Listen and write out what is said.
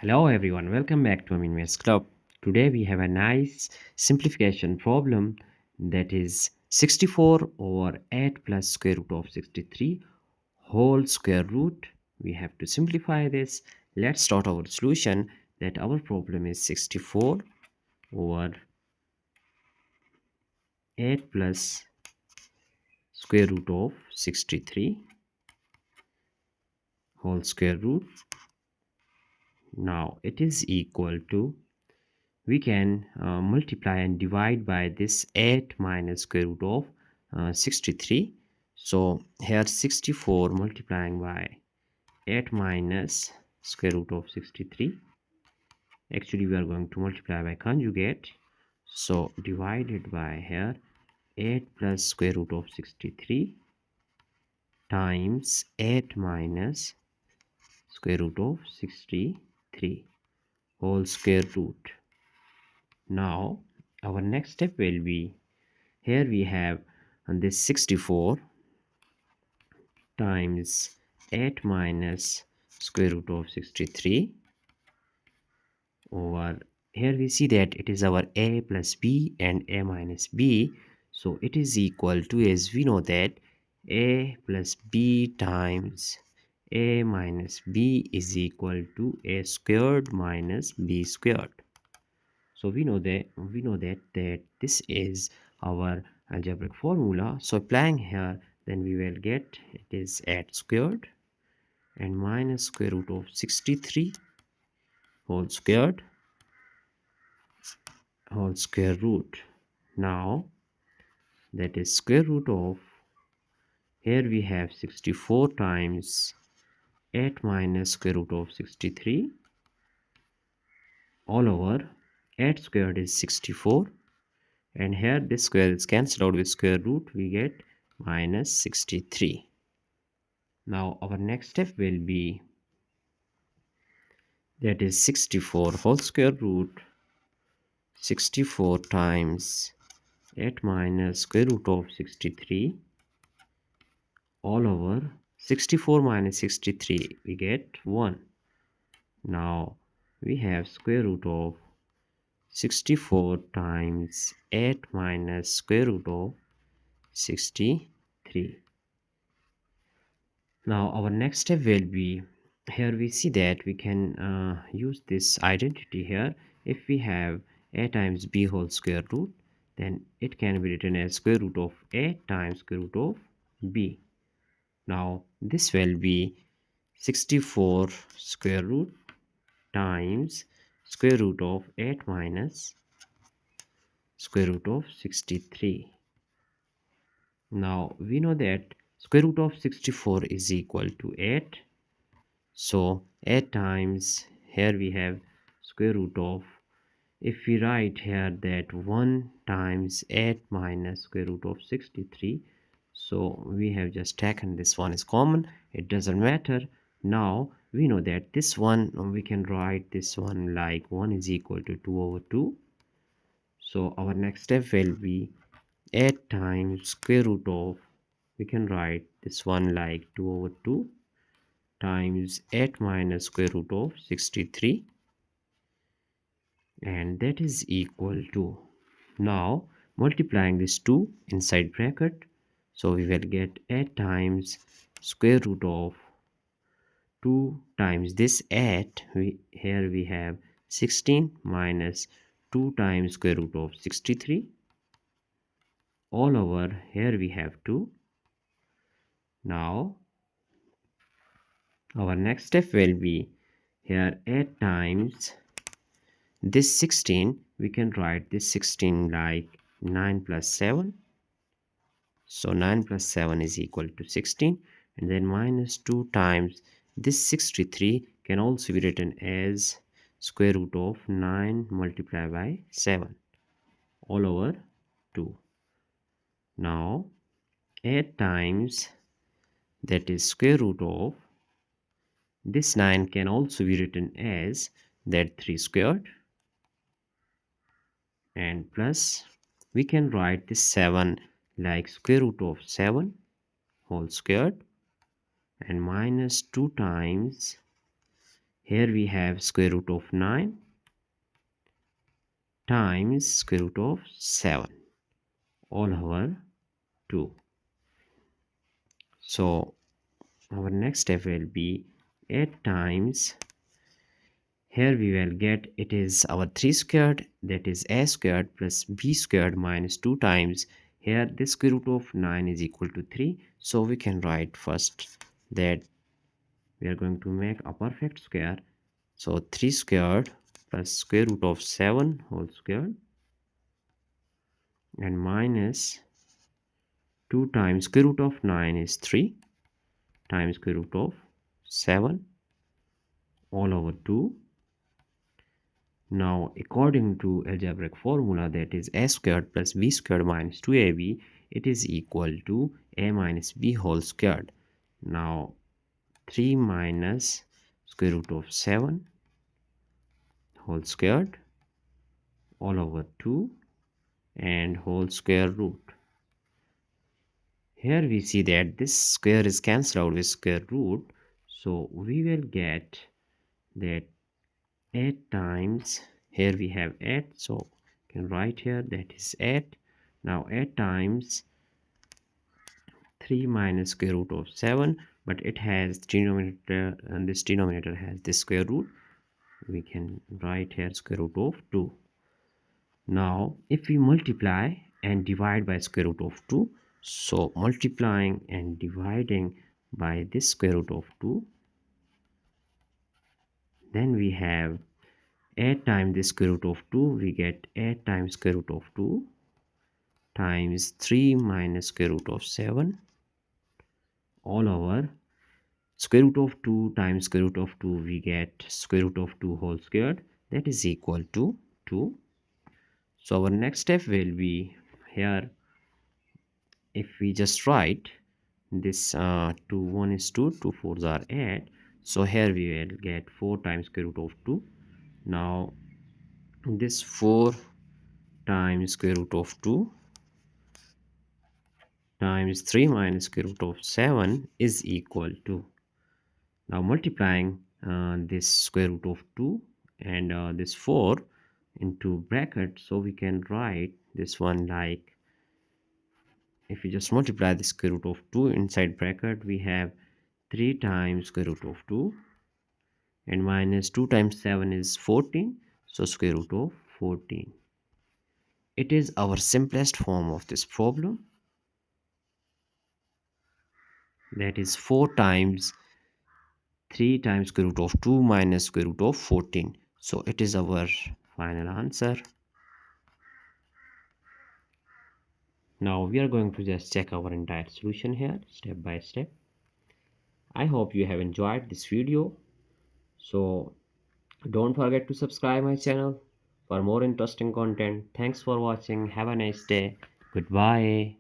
Hello everyone, welcome back to Amin Maths Club. Today we have a nice simplification problem that is 64 over 8 plus square root of 63 whole square root. We have to simplify this. Let's start our solution. That our problem is 64 over 8 plus square root of 63 whole square root. Now it is equal to, we can multiply and divide by this 8 minus square root of 63. So here 64 multiplying by 8 minus square root of 63. Actually we are going to multiply by conjugate. So divided by here 8 plus square root of 63 times 8 minus square root of 63 whole square root. Now our next step will be, here we have this 64 times 8 minus square root of 63 over, here we see that it is our a plus b and a minus b. So it is equal to, as we know that a plus b times a minus b is equal to a squared minus b squared. So we know that this is our algebraic formula. So applying here, then we will get it is 8 squared and minus square root of 63 whole squared whole square root. Now that is square root of, here we have 64 times 8 minus square root of 63 all over 8 squared is 64, and here this square is cancelled out with square root, we get minus 63. Now our next step will be, that is 64 whole square root 64 times 8 minus square root of 63 all over 64 minus 63, we get 1. Now we have square root of 64 times 8 minus square root of 63. Now our next step will be, here we see that we can use this identity here. If we have a times b whole square root, then it can be written as square root of a times square root of b. Now this will be 64 square root times square root of 8 minus square root of 63. Now we know that square root of 64 is equal to 8. So 8 times, here we have square root of, if we write here that 1 times 8 minus square root of 63, so we have just taken this one is common, it doesn't matter. Now we know that this one, we can write this one like 1 is equal to 2 over 2. So our next step will be 8 times square root of, we can write this one like 2 over 2 times 8 minus square root of 63, and that is equal to, now multiplying this 2 inside bracket, so we will get 8 times square root of 2 times this 8, here we have 16 minus 2 times square root of 63 all over, here we have 2. Now our next step will be, here 8 times this 16, we can write this 16 like 9 plus 7. So 9 plus 7 is equal to 16, and then minus 2 times this 63 can also be written as square root of 9 multiplied by 7 all over 2. Now 8 times, that is square root of, this 9 can also be written as that 3 squared, and plus we can write this 7 like square root of 7 whole squared, and minus 2 times, Here we have square root of 9 times square root of 7 all over 2. So our next step will be 8 times, here we will get, it is our 3 squared, that is a squared plus b squared minus 2 times, here this square root of 9 is equal to 3. So we can write first that we are going to make a perfect square. So 3 squared plus square root of 7 whole squared and minus 2 times square root of 9 is 3 times square root of 7 all over 2. Now according to algebraic formula, that is a squared plus b squared minus 2ab, it is equal to a minus b whole squared. Now 3 minus square root of 7 whole squared all over 2 and whole square root. Here we see that this square is cancelled out with square root, so we will get that 8 times, here we have 8, so you can write here that is 8. Now 8 times 3 minus square root of 7, but it has denominator and this denominator has this square root, we can write here square root of 2. Now if we multiply and divide by square root of 2, so multiplying and dividing by this square root of 2, then we have 8 times the square root of 2, we get 8 times square root of 2 times 3 minus square root of 7 all over square root of 2 times square root of 2, we get square root of 2 whole squared, that is equal to 2. So our next step will be here, if we just write this 2 1 is 2, 2 4s are 8, so here we will get 4 times square root of 2. Now this 4 times square root of 2 times 3 minus square root of 7 is equal to, now multiplying this square root of 2 and this 4 into bracket, so we can write this one like, if we just multiply the square root of 2 inside bracket, we have 3 times square root of 2 and minus 2 times 7 is 14, so square root of 14. It is our simplest form of this problem, that is 4 times 3 times square root of 2 minus square root of 14. So it is our final answer. Now we are going to just check our entire solution here step by step. I hope you have enjoyed this video. So don't forget to subscribe my channel for more interesting content. Thanks for watching. Have a nice day. Goodbye.